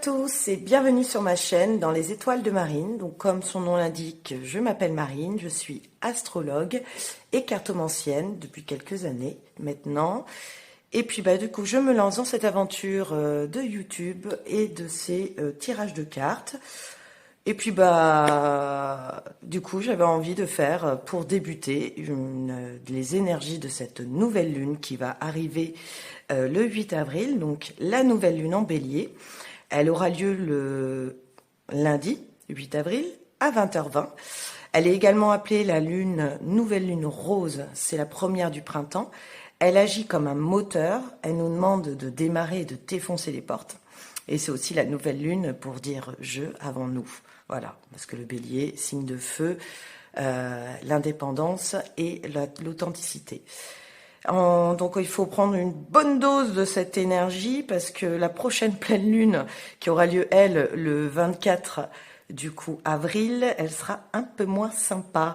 tous et bienvenue sur ma chaîne dans les étoiles de Marine. Donc comme son nom l'indique, je m'appelle Marine, je suis astrologue et cartomancienne depuis quelques années maintenant. Et puis du coup je me lance dans cette aventure de YouTube et de ces tirages de cartes. Et puis du coup j'avais envie de faire pour débuter les énergies de cette nouvelle lune qui va arriver le 8 avril, donc la nouvelle lune en bélier. Elle aura lieu le lundi 8 avril à 20h20. Elle est également appelée la nouvelle lune rose, c'est la première du printemps. Elle agit comme un moteur, elle nous demande de démarrer et de défoncer les portes. Et c'est aussi la nouvelle lune pour dire je avant nous. Voilà, parce que le bélier, signe de feu, l'indépendance et l'authenticité. Donc il faut prendre une bonne dose de cette énergie parce que la prochaine pleine lune qui aura lieu, elle, le 24 du coup avril, elle sera un peu moins sympa.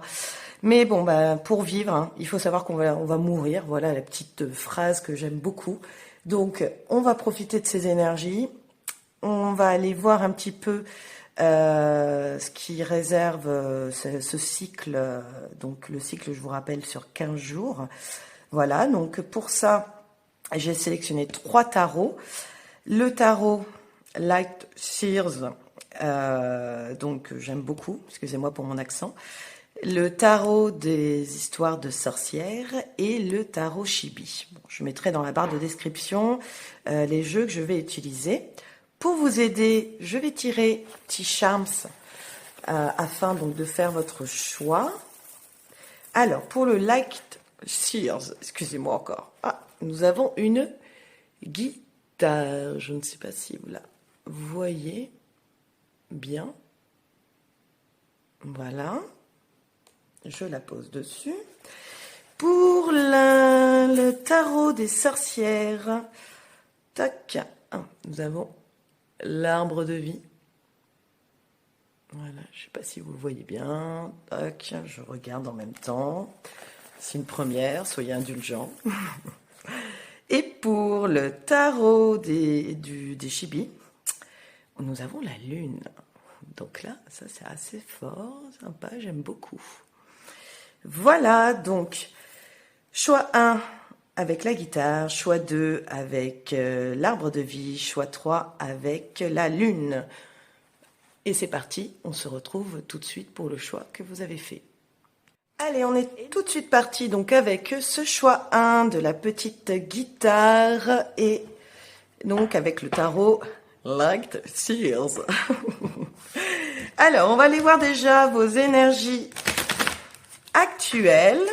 Mais bon, pour vivre, hein, il faut savoir qu'on va mourir. Voilà la petite phrase que j'aime beaucoup. Donc on va profiter de ces énergies. On va aller voir un petit peu ce qui réserve ce cycle. Donc le cycle, je vous rappelle, sur 15 jours. Voilà, donc pour ça, j'ai sélectionné 3 tarots. Le tarot Light Sears, donc j'aime beaucoup, excusez-moi pour mon accent. Le tarot des histoires de sorcières et le tarot Chibi. Bon, je mettrai dans la barre de description les jeux que je vais utiliser. Pour vous aider, je vais tirer Petit Charms afin donc de faire votre choix. Alors, pour le Light Sears, excusez-moi encore. Ah, nous avons une guitare. Je ne sais pas si vous la voyez bien. Voilà. Je la pose dessus. Pour le tarot des sorcières, tac, nous avons l'arbre de vie. Voilà, je ne sais pas si vous le voyez bien. Tac, je regarde en même temps. C'est une première, soyez indulgents. Et pour le tarot des Chibi, nous avons la lune. Donc là, ça c'est assez fort, sympa, j'aime beaucoup. Voilà, donc, choix 1 avec la guitare, choix 2 avec l'arbre de vie, choix 3 avec la lune. Et c'est parti, on se retrouve tout de suite pour le choix que vous avez fait. Allez, on est tout de suite parti donc avec ce choix 1 de la petite guitare et donc avec le tarot Light Sears. Alors, on va aller voir déjà vos énergies actuelles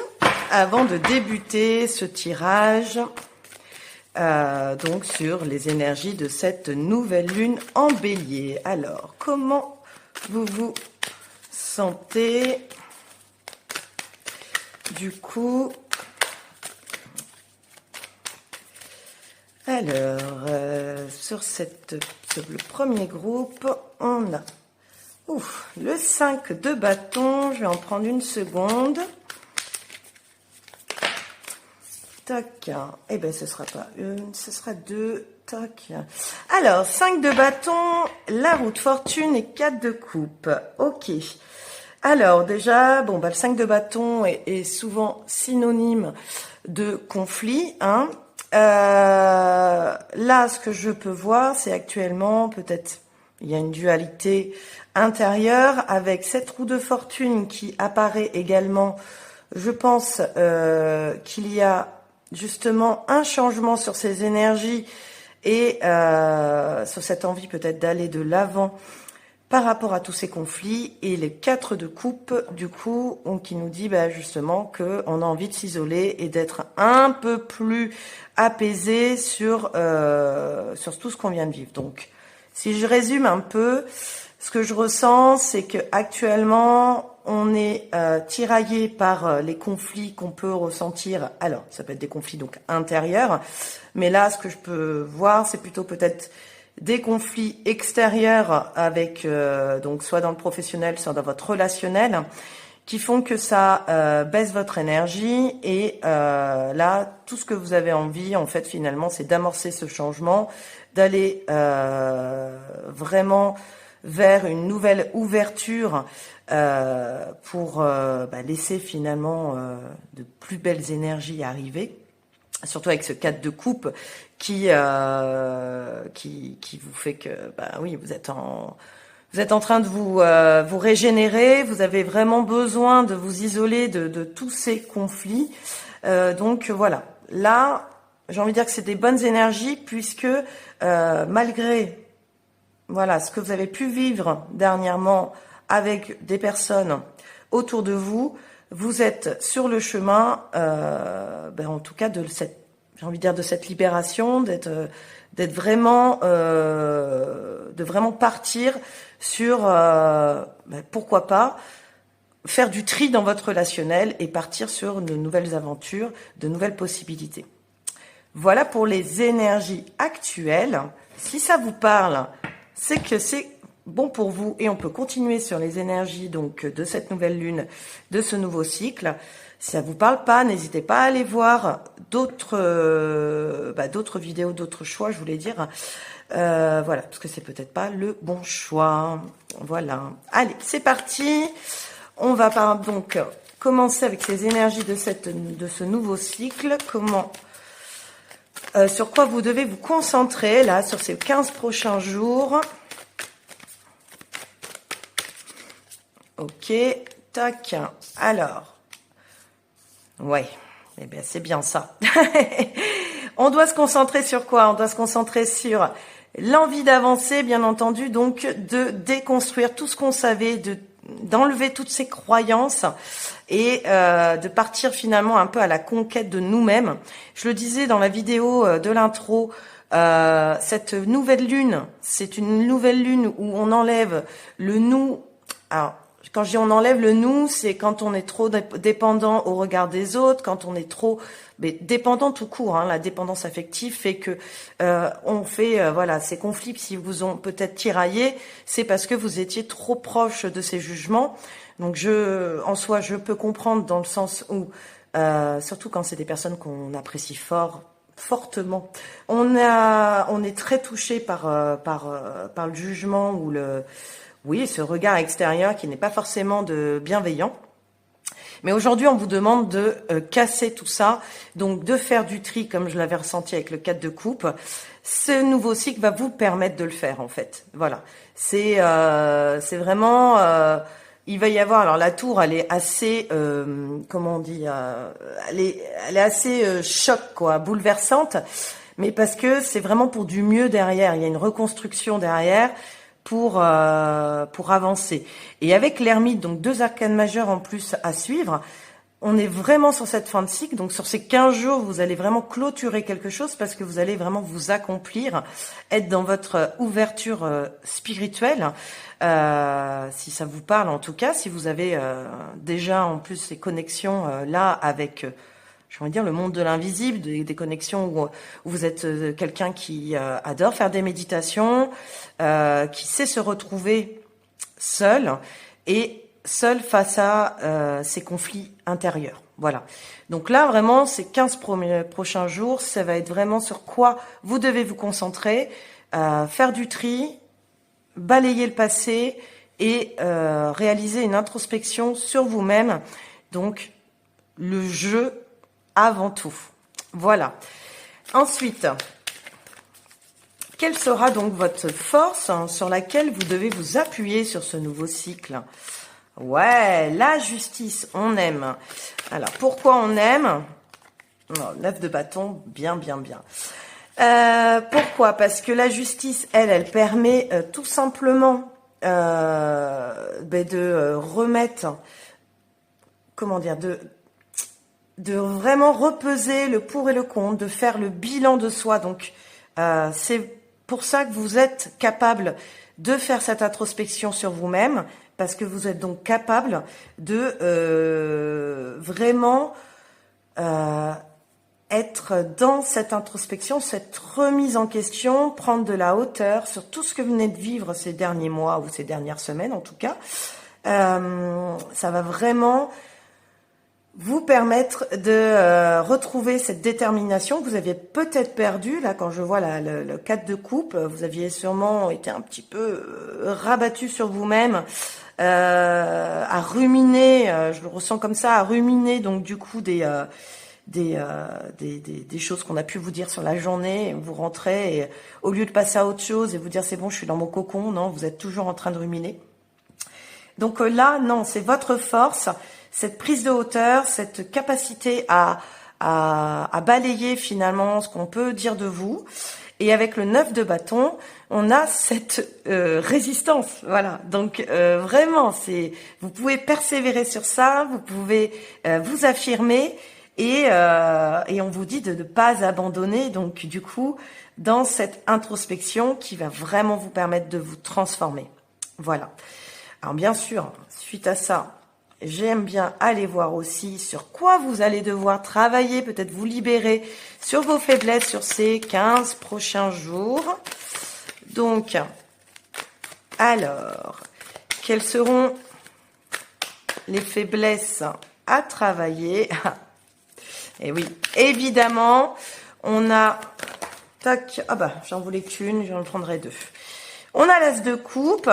avant de débuter ce tirage donc sur les énergies de cette nouvelle lune en bélier. Alors, comment vous vous sentez ? Du coup, alors, sur le premier groupe, on a le 5 de bâton. Je vais en prendre une seconde. Tac. Eh bien, ce sera pas une, ce sera 2. Tac. Alors, 5 de bâton, la roue de fortune et 4 de coupe. Ok. Alors déjà, le 5 de bâton est souvent synonyme de conflit. Hein. Là, ce que je peux voir, c'est actuellement, peut-être, il y a une dualité intérieure avec cette roue de fortune qui apparaît également. Je pense qu'il y a justement un changement sur ces énergies et sur cette envie peut-être d'aller de l'avant par rapport à tous ces conflits, et les 4 de coupe, du coup, qui nous dit justement qu'on a envie de s'isoler et d'être un peu plus apaisé sur tout ce qu'on vient de vivre. Donc, si je résume un peu, ce que je ressens, c'est que actuellement, on est tiraillé par les conflits qu'on peut ressentir. Alors, ça peut être des conflits donc intérieurs, mais là, ce que je peux voir, c'est plutôt peut-être des conflits extérieurs avec donc soit dans le professionnel, soit dans votre relationnel, qui font que ça baisse votre énergie. Et là, tout ce que vous avez envie, en fait, finalement, c'est d'amorcer ce changement, d'aller vraiment vers une nouvelle ouverture pour laisser finalement de plus belles énergies arriver. Surtout avec ce 4 de coupe qui vous fait que oui, vous êtes en train de vous régénérer, vous avez vraiment besoin de vous isoler de tous ces conflits. Donc voilà, là, j'ai envie de dire que c'est des bonnes énergies puisque malgré voilà ce que vous avez pu vivre dernièrement avec des personnes autour de vous, vous êtes sur le chemin, en tout cas de cette, j'ai envie de dire de cette libération, d'être vraiment, de vraiment partir sur, pourquoi pas, faire du tri dans votre relationnel et partir sur de nouvelles aventures, de nouvelles possibilités. Voilà pour les énergies actuelles. Si ça vous parle, c'est que c'est bon pour vous et on peut continuer sur les énergies donc de cette nouvelle lune, de ce nouveau cycle. Si ça vous parle pas, n'hésitez pas à aller voir d'autres vidéos, d'autres choix, je voulais dire. Voilà, parce que c'est peut-être pas le bon choix. Voilà. Allez, c'est parti. On va donc commencer avec ces énergies de ce nouveau cycle. Sur quoi vous devez vous concentrer là sur ces 15 prochains jours. Ok, tac. Alors, ouais, eh bien c'est bien ça. On doit se concentrer sur quoi? On doit se concentrer sur l'envie d'avancer, bien entendu, donc de déconstruire tout ce qu'on savait, d'enlever toutes ces croyances et de partir finalement un peu à la conquête de nous-mêmes. Je le disais dans la vidéo de l'intro, cette nouvelle lune, c'est une nouvelle lune où on enlève le nous. Alors, quand je dis on enlève le nous, c'est quand on est trop dépendant au regard des autres, quand on est trop dépendant tout court. La dépendance affective fait que on fait ces conflits. Si vous ont peut-être tiraillé, c'est parce que vous étiez trop proche de ces jugements. Donc je peux comprendre dans le sens où surtout quand c'est des personnes qu'on apprécie fortement, on est très touché par le jugement ou ce regard extérieur qui n'est pas forcément bienveillant. Mais aujourd'hui, on vous demande de casser tout ça, donc de faire du tri, comme je l'avais ressenti avec le 4 de coupe. Ce nouveau cycle va vous permettre de le faire, en fait. Voilà. C'est vraiment... il va y avoir... Alors, la tour, elle est assez... comment on dit elle est assez choc, quoi, bouleversante. Mais parce que c'est vraiment pour du mieux derrière. Il y a une reconstruction derrière pour avancer. Et avec l'ermite, donc 2 arcanes majeures en plus à suivre, on est vraiment sur cette fin de cycle. Donc sur ces 15 jours, vous allez vraiment clôturer quelque chose parce que vous allez vraiment vous accomplir, être dans votre ouverture spirituelle. Si ça vous parle en tout cas, si vous avez déjà en plus ces connexions là avec... j'ai envie de dire le monde de l'invisible, des connexions où vous êtes quelqu'un qui adore faire des méditations, qui sait se retrouver seul face à ses conflits intérieurs. Voilà. Donc là, vraiment, ces 15 prochains jours, ça va être vraiment sur quoi vous devez vous concentrer, faire du tri, balayer le passé et réaliser une introspection sur vous-même. Donc, le jeu avant tout. Voilà. Ensuite, quelle sera donc votre force sur laquelle vous devez vous appuyer sur ce nouveau cycle? Ouais, la justice, on aime. Alors, pourquoi on aime? 9 de bâton, bien. Pourquoi? Parce que la justice, elle permet tout simplement de remettre, comment dire, de vraiment repeser le pour et le contre, de faire le bilan de soi. Donc, c'est pour ça que vous êtes capable de faire cette introspection sur vous-même, parce que vous êtes donc capable de vraiment être dans cette introspection, cette remise en question, prendre de la hauteur sur tout ce que vous venez de vivre ces derniers mois ou ces dernières semaines en tout cas, Ça va vraiment vous permettre de retrouver cette détermination que vous aviez peut-être perdue. Là, quand je vois le 4 de coupe, vous aviez sûrement été un petit peu rabattu sur vous-même, à ruminer, je le ressens comme ça, à ruminer donc du coup des choses qu'on a pu vous dire sur la journée. Et vous rentrez et au lieu de passer à autre chose et vous dire c'est bon, je suis dans mon cocon, non, vous êtes toujours en train de ruminer. Donc là, non, c'est votre force, cette prise de hauteur, cette capacité à balayer finalement ce qu'on peut dire de vous. Et avec le 9 de bâton, on a cette résistance. Voilà. Donc vraiment, vous pouvez persévérer sur ça, vous pouvez vous affirmer et on vous dit de ne pas abandonner. Donc du coup, dans cette introspection qui va vraiment vous permettre de vous transformer. Voilà. Alors bien sûr, suite à ça, j'aime bien aller voir aussi sur quoi vous allez devoir travailler, peut-être vous libérer sur vos faiblesses sur ces 15 prochains jours. Donc, alors, quelles seront les faiblesses à travailler? Et oui, évidemment, on a... Tac, ah bah, j'en voulais qu'une, j'en prendrai deux. On a l'as de coupe.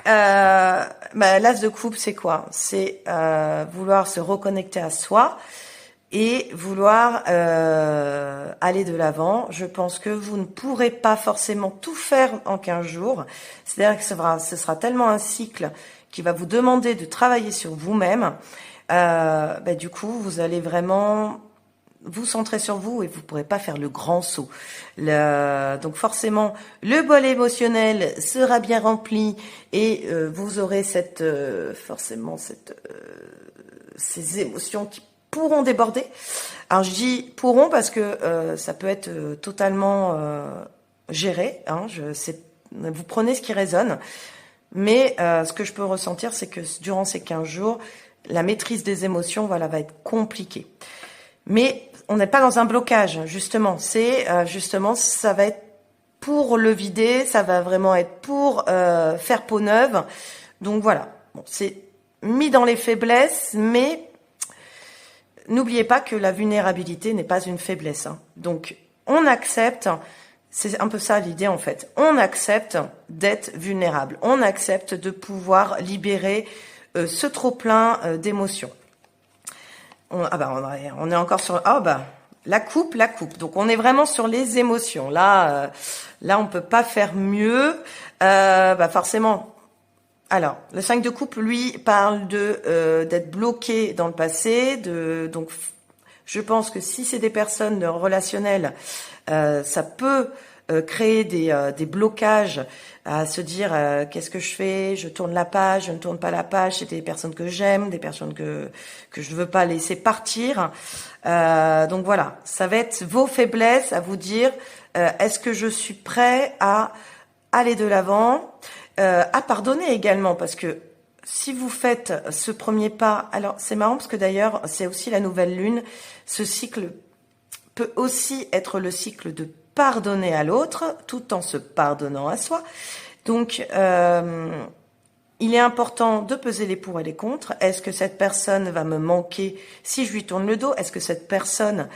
L'as de coupe, c'est quoi? C'est vouloir se reconnecter à soi et vouloir aller de l'avant. Je pense que vous ne pourrez pas forcément tout faire en 15 jours. C'est-à-dire que ce sera tellement un cycle qui va vous demander de travailler sur vous-même. Du coup, vous allez vraiment vous centrer sur vous et vous pourrez pas faire le grand saut. Donc forcément, le bol émotionnel sera bien rempli et vous aurez forcément ces émotions qui pourront déborder. Alors je dis pourront parce que ça peut être totalement géré. Vous prenez ce qui résonne. Mais ce que je peux ressentir, c'est que durant ces 15 jours, la maîtrise des émotions va être compliquée. Mais on n'est pas dans un blocage, justement. Justement, ça va être pour le vider, ça va vraiment être pour faire peau neuve. Donc voilà, bon, c'est mis dans les faiblesses, mais n'oubliez pas que la vulnérabilité n'est pas une faiblesse. Donc on accepte, c'est un peu ça l'idée en fait, on accepte d'être vulnérable, on accepte de pouvoir libérer ce trop-plein d'émotions. On est encore sur la coupe. Donc on est vraiment sur les émotions. Là on peut pas faire mieux. Forcément. Alors le 5 de coupe, lui, parle d'être bloqué dans le passé. Donc je pense que si c'est des personnes relationnelles, ça peut créer des blocages à se dire qu'est-ce que je fais, je tourne la page, je ne tourne pas la page, c'est des personnes que j'aime, des personnes que je ne veux pas laisser partir. Donc voilà, ça va être vos faiblesses à vous dire est-ce que je suis prêt à aller de l'avant, à pardonner également, parce que si vous faites ce premier pas, alors c'est marrant parce que d'ailleurs c'est aussi la nouvelle lune, ce cycle peut aussi être le cycle de pardonner à l'autre tout en se pardonnant à soi. Donc il est important de peser les pour et les contre. Est-ce que cette personne va me manquer si je lui tourne le dos? Est-ce que cette personne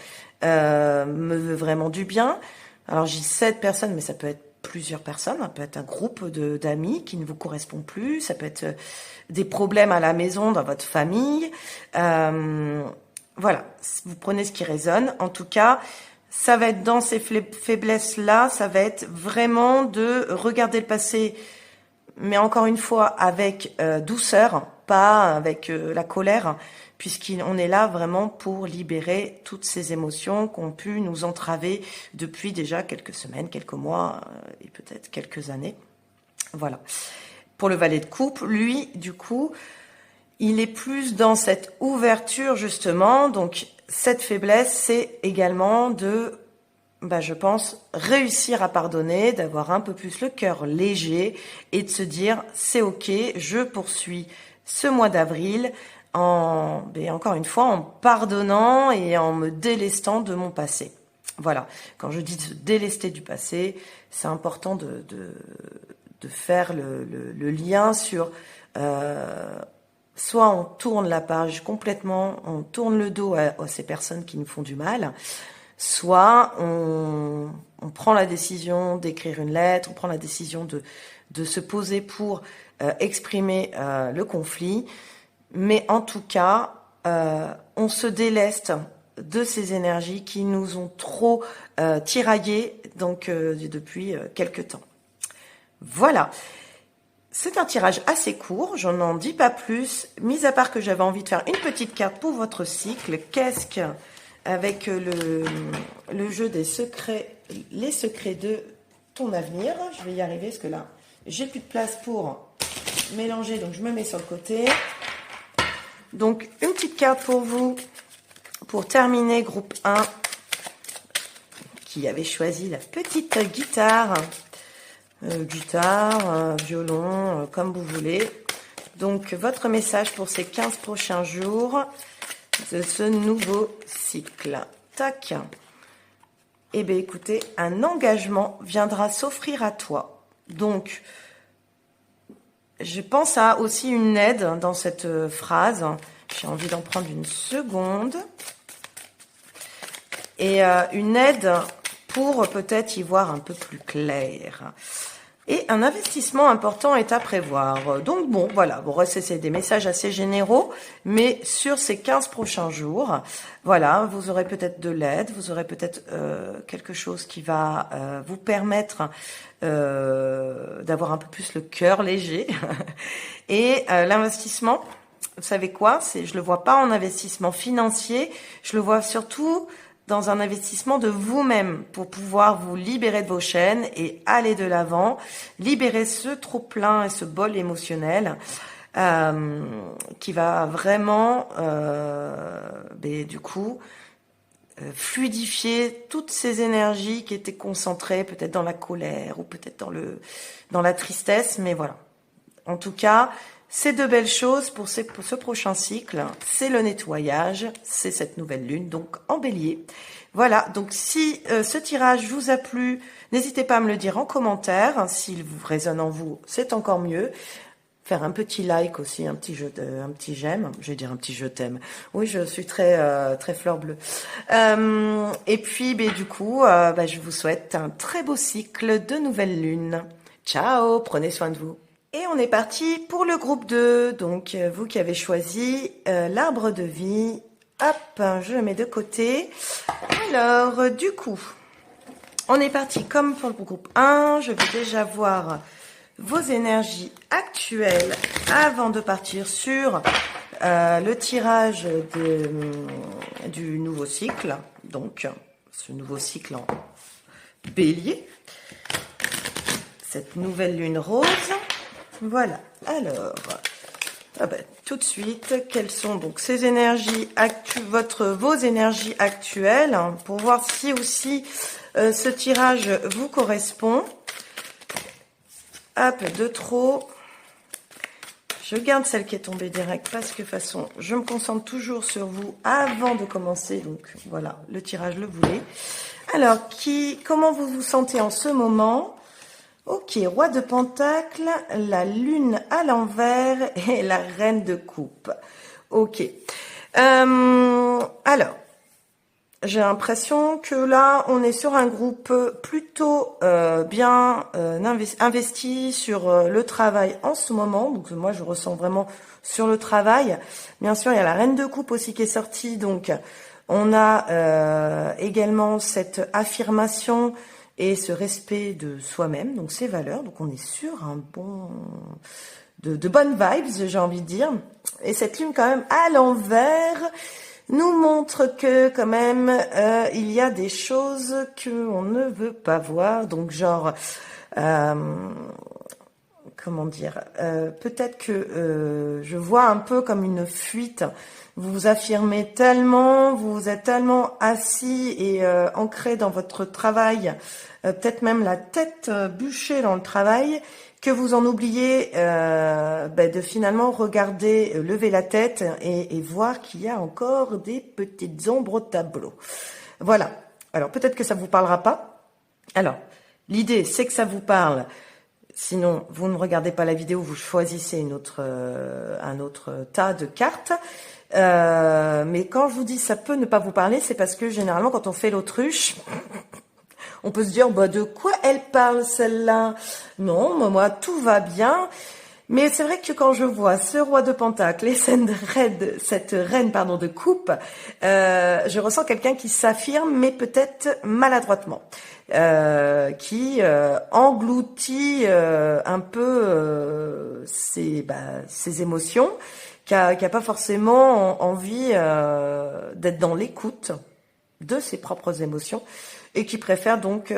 me veut vraiment du bien? Alors j'ai 7 personnes, mais ça peut être plusieurs personnes, ça peut être un groupe d'amis qui ne vous correspond plus, ça peut être des problèmes à la maison, dans votre famille. Voilà, vous prenez ce qui résonne. En tout cas, ça va être dans ces faiblesses-là, ça va être vraiment de regarder le passé, mais encore une fois avec douceur, pas avec la colère, puisqu'on est là vraiment pour libérer toutes ces émotions qui ont pu nous entraver depuis déjà quelques semaines, quelques mois et peut-être quelques années. Voilà. Pour le valet de coupe, lui, du coup, il est plus dans cette ouverture justement, donc cette faiblesse, c'est également de, je pense, réussir à pardonner, d'avoir un peu plus le cœur léger et de se dire, c'est ok, je poursuis ce mois d'avril encore une fois, en pardonnant et en me délestant de mon passé. Voilà, quand je dis se délester du passé, c'est important de faire le lien sur soit on tourne la page complètement, on tourne le dos à ces personnes qui nous font du mal, soit on prend la décision d'écrire une lettre, on prend la décision de se poser pour exprimer le conflit, mais en tout cas, on se déleste de ces énergies qui nous ont trop tiraillés donc depuis quelque temps. Voilà. C'est un tirage assez court, je n'en dis pas plus, mis à part que j'avais envie de faire une petite carte pour votre cycle. Qu'est-ce que, avec le jeu des secrets, les secrets de ton avenir, je vais y arriver parce que là, j'ai plus de place pour mélanger, donc je me mets sur le côté. Donc, une petite carte pour vous, pour terminer, groupe 1, qui avait choisi la petite guitare. Guitare, violon, comme vous voulez. Donc, votre message pour ces 15 prochains jours de ce nouveau cycle. Tac. Eh bien, écoutez, un engagement viendra s'offrir à toi. Donc, je pense à aussi une aide dans cette phrase. J'ai envie d'en prendre une seconde. Et une aide pour peut-être y voir un peu plus clair. Et un investissement important est à prévoir. Donc bon, voilà, bon, c'est des messages assez généraux, mais sur ces 15 prochains jours, voilà, vous aurez peut-être de l'aide, vous aurez peut-être quelque chose qui va vous permettre d'avoir un peu plus le cœur léger. Et l'investissement, vous savez quoi, je le vois pas en investissement financier, je le vois surtout dans un investissement de vous-même pour pouvoir vous libérer de vos chaînes et aller de l'avant, libérer ce trop-plein et ce bol émotionnel qui va vraiment, du coup, fluidifier toutes ces énergies qui étaient concentrées peut-être dans la colère ou peut-être dans la tristesse, mais voilà. En tout cas, c'est de belles choses pour ce prochain cycle. C'est le nettoyage, c'est cette nouvelle lune, donc en bélier. Voilà, donc si ce tirage vous a plu, n'hésitez pas à me le dire en commentaire. S'il vous résonne en vous, c'est encore mieux. Faire un petit like aussi, un petit j'aime. Je vais dire un petit je t'aime. Oui, je suis très fleur bleue. Et puis, du coup, je vous souhaite un très beau cycle de nouvelle lune. Ciao, prenez soin de vous. Et on est parti pour le groupe 2, donc vous qui avez choisi l'arbre de vie, hop, je le mets de côté. Alors, du coup, on est parti comme pour le groupe 1, je vais déjà voir vos énergies actuelles avant de partir sur le tirage du nouveau cycle, donc ce nouveau cycle en bélier, cette nouvelle lune rose. Voilà, alors, tout de suite, quelles sont donc ces énergies vos énergies actuelles, hein, pour voir si aussi ce tirage vous correspond. Hop, de trop. Je garde celle qui est tombée direct parce que de toute façon, je me concentre toujours sur vous avant de commencer. Donc voilà, le tirage le voulait. Alors, comment vous vous sentez en ce moment ? Ok, roi de pentacle, la lune à l'envers et la reine de coupe. Ok. Alors, j'ai l'impression que là, on est sur un groupe plutôt bien investi sur le travail en ce moment. Donc moi, je ressens vraiment sur le travail. Bien sûr, il y a la reine de coupe aussi qui est sortie. Donc, on a également cette affirmation et ce respect de soi-même, donc ses valeurs. Donc on est sur un de bonnes vibes, j'ai envie de dire. Et cette lune quand même à l'envers nous montre que quand même il y a des choses que on ne veut pas voir. Donc genre comment dire, peut-être que je vois un peu comme une fuite. Vous vous affirmez tellement, vous êtes tellement assis et ancré dans votre travail, peut-être même la tête bûchée dans le travail, que vous en oubliez de finalement regarder, lever la tête et voir qu'il y a encore des petites ombres au tableau. Voilà. Alors peut-être que ça vous parlera pas. Alors, l'idée c'est que ça vous parle. Sinon, vous ne regardez pas la vidéo, vous choisissez un autre tas de cartes. Mais quand je vous dis ça peut ne pas vous parler, c'est parce que généralement, quand on fait l'autruche, on peut se dire, bah, de quoi elle parle celle-là? Non, moi, tout va bien. Mais c'est vrai que quand je vois ce roi de pentacle et cette reine pardon, de coupe, je ressens quelqu'un qui s'affirme, mais peut-être maladroitement, qui engloutit un peu ses émotions, qui a pas forcément envie d'être dans l'écoute de ses propres émotions et qui préfère donc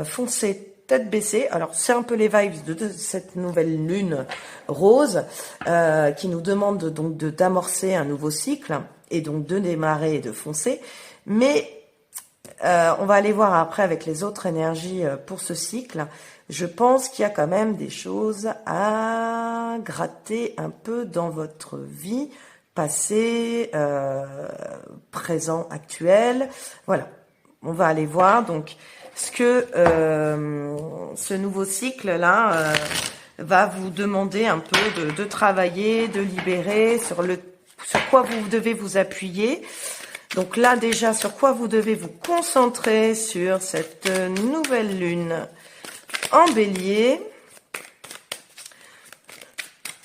foncer tête baissée. Alors c'est un peu les vibes de cette nouvelle lune rose qui nous demande donc d'amorcer un nouveau cycle et donc de démarrer et de foncer. Mais on va aller voir après avec les autres énergies pour ce cycle. Je pense qu'il y a quand même des choses à gratter un peu dans votre vie, passé, présent, actuel. Voilà, on va aller voir donc ce que ce nouveau cycle-là va vous demander un peu de travailler, de libérer, sur quoi vous devez vous appuyer. Donc là déjà, sur quoi vous devez vous concentrer sur cette nouvelle lune en bélier.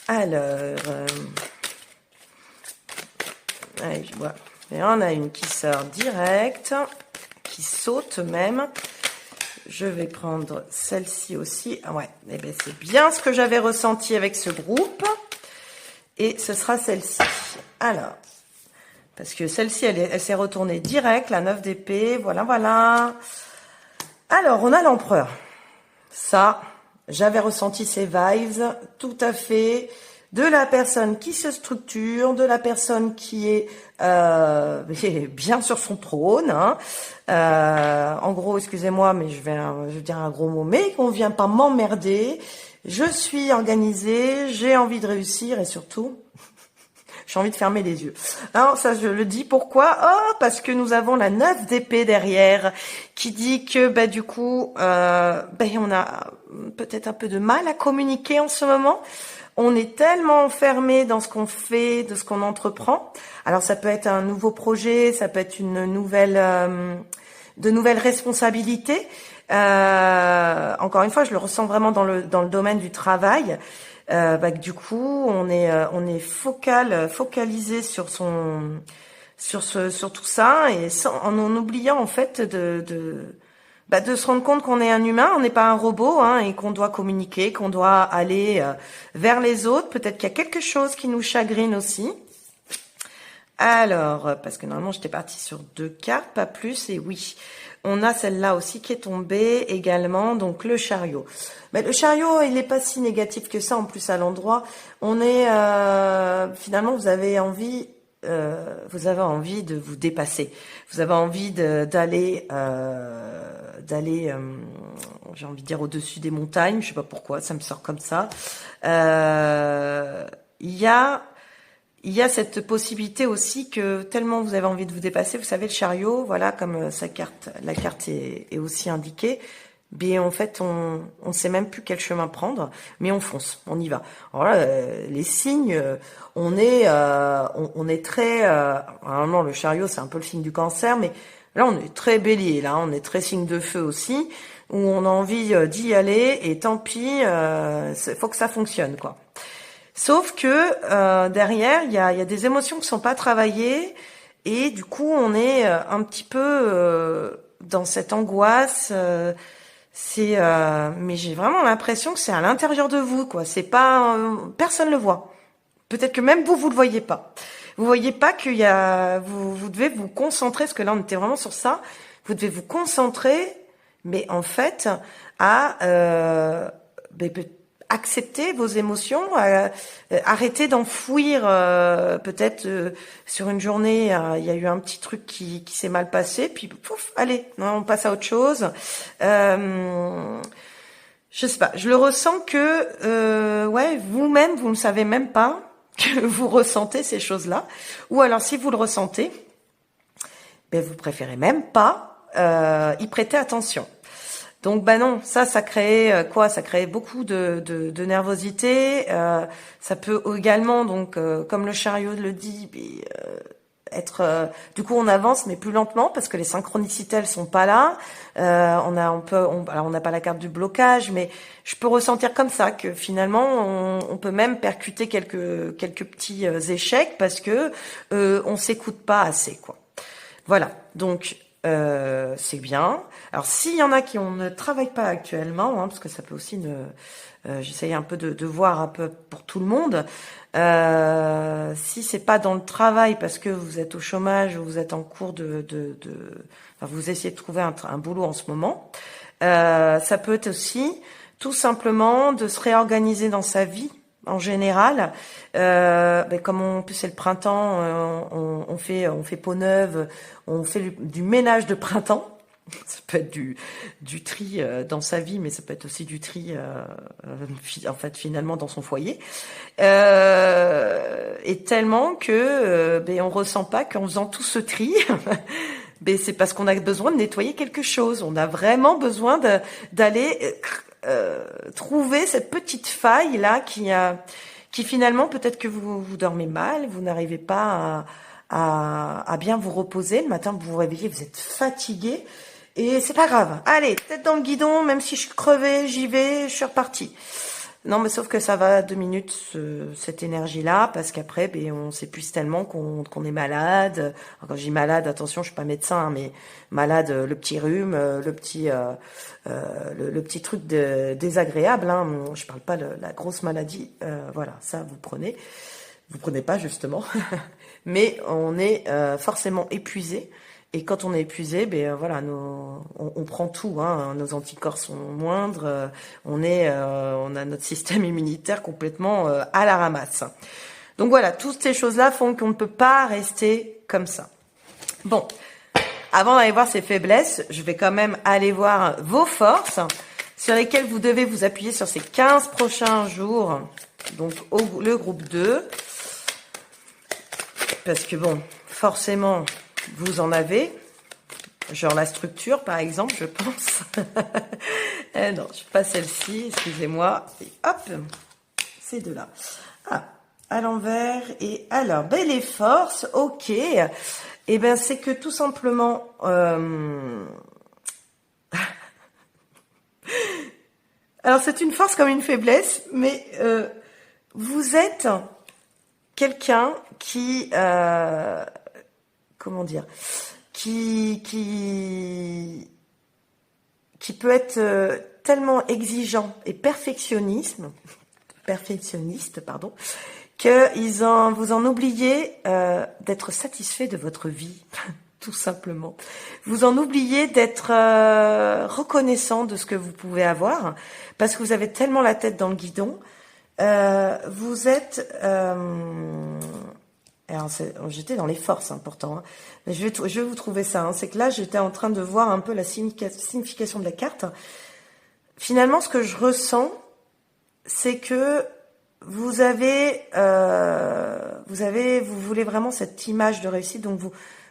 Alors, allez, je vois. Et on a une qui sort direct, qui saute même. Je vais prendre celle-ci aussi. Ah ouais, eh ben c'est bien ce que j'avais ressenti avec ce groupe. Et ce sera celle-ci. Alors, parce que celle-ci, elle s'est retournée direct, la 9 d'épée. Voilà, voilà. Alors, on a l'empereur. Ça, j'avais ressenti ces vibes tout à fait de la personne qui se structure, de la personne qui est bien sur son trône. Hein. En gros, excusez-moi, mais je vais dire un gros mot, mais on vient pas m'emmerder. Je suis organisée, j'ai envie de réussir et surtout, j'ai envie de fermer les yeux. Alors ça, je le dis pourquoi? Oh, parce que nous avons la 9 d'épée derrière qui dit que du coup, on a peut-être un peu de mal à communiquer en ce moment. On est tellement enfermé dans ce qu'on fait, de ce qu'on entreprend. Alors ça peut être un nouveau projet, ça peut être de nouvelles responsabilités. Encore une fois, je le ressens vraiment dans le domaine du travail. Du coup, on est focalisé sur tout ça et en oubliant en fait de se rendre compte qu'on est un humain, on n'est pas un robot, hein, et qu'on doit communiquer, qu'on doit aller vers les autres. Peut-être qu'il y a quelque chose qui nous chagrine aussi. Alors, parce que normalement j'étais partie sur 2 cartes, pas plus, et oui, on a celle-là aussi qui est tombée également, donc le chariot. Mais le chariot, il n'est pas si négatif que ça, en plus à l'endroit. On est, finalement, vous avez envie de vous dépasser. Vous avez envie d'aller, j'ai envie de dire au-dessus des montagnes. Je sais pas pourquoi, ça me sort comme ça. Il y a cette possibilité aussi que tellement vous avez envie de vous dépasser, vous savez, le chariot, voilà, comme la carte est aussi indiquée, mais en fait, on sait même plus quel chemin prendre, mais on fonce, on y va. Alors là, les signes, on est très, normalement le chariot c'est un peu le signe du cancer, mais là on est très bélier, là on est très signe de feu aussi, où on a envie d'y aller et tant pis, faut que ça fonctionne quoi. Sauf que derrière, il y a des émotions qui sont pas travaillées et du coup, on est un petit peu dans cette angoisse. Mais j'ai vraiment l'impression que c'est à l'intérieur de vous, quoi. C'est pas, personne le voit. Peut-être que même vous le voyez pas. Vous voyez pas vous devez vous concentrer, parce que là, on était vraiment sur ça. Vous devez vous concentrer, mais en fait, accepter vos émotions, arrêter d'enfouir peut-être sur une journée il y a eu un petit truc qui s'est mal passé, puis pouf, allez, on passe à autre chose. Je sais pas, je le ressens que vous-même vous ne savez même pas que vous ressentez ces choses-là, ou alors si vous le ressentez, vous préférez même pas y prêter attention. Donc bah non, ça crée quoi? Ça crée beaucoup de nervosité. Ça peut également donc, comme le chariot le dit, être du coup on avance mais plus lentement parce que les synchronicités elles sont pas là. Alors on n'a pas la carte du blocage, mais je peux ressentir comme ça que finalement on peut même percuter quelques petits échecs parce que on s'écoute pas assez, quoi. Voilà, donc c'est bien. Alors s'il y en a qui ne travaillent pas actuellement, parce que ça peut aussi j'essaye un peu de voir un peu pour tout le monde. Si c'est pas dans le travail parce que vous êtes au chômage ou vous êtes en cours enfin, vous essayez de trouver un boulot en ce moment, ça peut être aussi tout simplement de se réorganiser dans sa vie en général. Comme en plus c'est le printemps, on fait peau neuve, on fait du ménage de printemps. Ça peut être du tri dans sa vie, mais ça peut être aussi du tri en fait finalement dans son foyer. Et tellement que on ressent pas qu'en faisant tout ce tri, c'est parce qu'on a besoin de nettoyer quelque chose. On a vraiment besoin d'aller trouver cette petite faille là qui finalement peut-être que vous dormez mal, vous n'arrivez pas à bien vous reposer. Le matin vous vous réveillez, vous êtes fatigué. Et c'est pas grave. Allez, tête dans le guidon, même si je suis crevée, j'y vais, je suis repartie. Non, mais sauf que ça va 2 minutes, cette énergie-là, parce qu'après, on s'épuise tellement qu'on est malade. Alors, quand je dis malade, attention, je suis pas médecin, hein, mais malade, le petit rhume, le petit truc désagréable. Hein, je parle pas de la grosse maladie. Voilà, ça vous prenez. Vous prenez pas justement, mais on est forcément épuisé. Et quand on est épuisé, voilà, on prend tout, hein, nos anticorps sont moindres, on a notre système immunitaire complètement à la ramasse. Donc voilà, toutes ces choses-là font qu'on ne peut pas rester comme ça. Bon, avant d'aller voir ces faiblesses, je vais quand même aller voir vos forces sur lesquelles vous devez vous appuyer sur ces 15 prochains jours. Donc le groupe 2. Parce que bon, forcément, vous en avez, genre la structure par exemple, je pense. Non, je pas celle-ci, excusez-moi. Et hop, ces deux-là. Ah, à l'envers. Et alors, les forces, ok. Et c'est que tout simplement... Alors, c'est une force comme une faiblesse, mais vous êtes quelqu'un qui... comment dire, qui peut être tellement exigeant et perfectionniste, pardon, que vous en oubliez d'être satisfait de votre vie, tout simplement. Vous en oubliez d'être reconnaissant de ce que vous pouvez avoir, parce que vous avez tellement la tête dans le guidon. Vous êtes... Alors j'étais dans les forces, hein, pourtant. Hein. Mais je vais vous trouver ça. Hein. C'est que là, j'étais en train de voir un peu la signification de la carte. Finalement, ce que je ressens, c'est que vous voulez vraiment cette image de réussite. Donc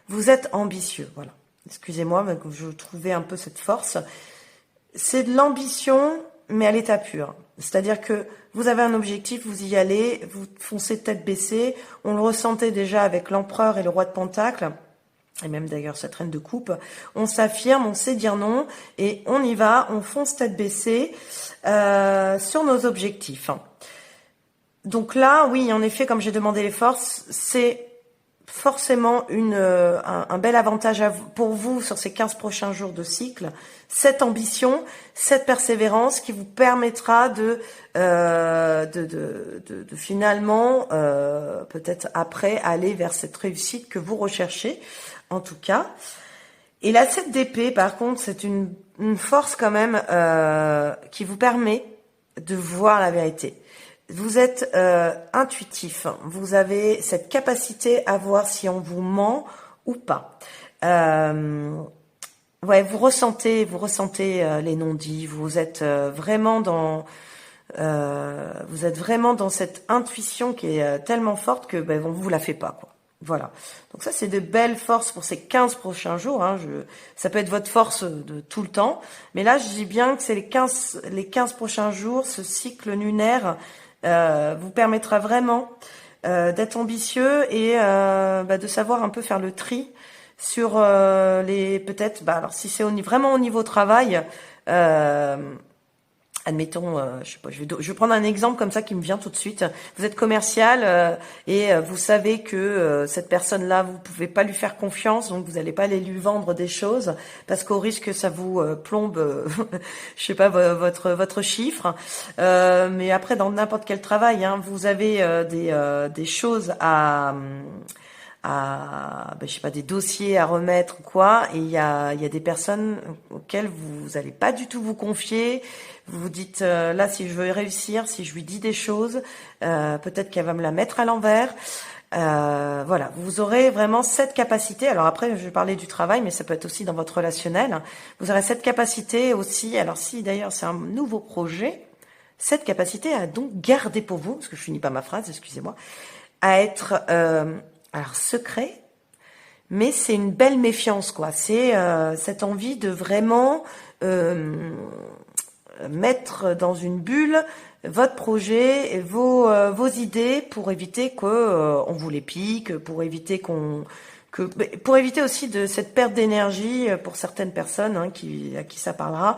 vous êtes ambitieux. Voilà. Excusez-moi, mais je trouvais un peu cette force. C'est de l'ambition, mais à l'état pur. C'est-à-dire que vous avez un objectif, vous y allez, vous foncez tête baissée. On le ressentait déjà avec l'empereur et le roi de Pentacle, et même d'ailleurs cette reine de coupe. On s'affirme, on sait dire non, et on y va, on fonce tête baissée sur nos objectifs. Donc là, oui, en effet, comme j'ai demandé les forces, c'est forcément un bel avantage pour vous sur ces 15 prochains jours de cycle, cette ambition, cette persévérance qui vous permettra de finalement peut-être après aller vers cette réussite que vous recherchez en tout cas. Et la 7 d'épée par contre c'est une force quand même qui vous permet de voir la vérité. Vous êtes intuitif, vous avez cette capacité à voir si on vous ment ou pas. Ouais, vous ressentez les non-dits. Vous êtes vraiment dans cette intuition qui est tellement forte que on vous la fait pas, quoi. Voilà. Donc ça, c'est de belles forces pour ces 15 prochains jours. Hein. Ça peut être votre force de tout le temps. Mais là, je dis bien que c'est les 15 prochains jours, ce cycle lunaire vous permettra vraiment d'être ambitieux et de savoir un peu faire le tri sur les peut-être. Alors si c'est vraiment au niveau travail. Admettons, je sais pas, je vais prendre un exemple comme ça qui me vient tout de suite. Vous êtes commercial et vous savez que cette personne-là, vous pouvez pas lui faire confiance, donc vous n'allez pas aller lui vendre des choses parce qu'au risque que ça vous plombe, je sais pas, votre chiffre. Mais après, dans n'importe quel travail, hein, vous avez des choses je sais pas, des dossiers à remettre ou quoi, et il y a des personnes auxquelles vous allez pas du tout vous confier. Vous vous dites là, si je veux réussir, si je lui dis des choses, peut-être qu'elle va me la mettre à l'envers. Voilà, vous aurez vraiment cette capacité. Alors après, je vais parler du travail, mais ça peut être aussi dans votre relationnel. Vous aurez cette capacité aussi. Alors si d'ailleurs c'est un nouveau projet, cette capacité à donc garder pour vous, parce que je finis pas ma phrase, excusez-moi, à être alors secret, mais c'est une belle méfiance, quoi. C'est cette envie de vraiment mettre dans une bulle votre projet et vos idées pour éviter que on vous les pique, pour éviter pour éviter aussi de cette perte d'énergie pour certaines personnes à qui ça parlera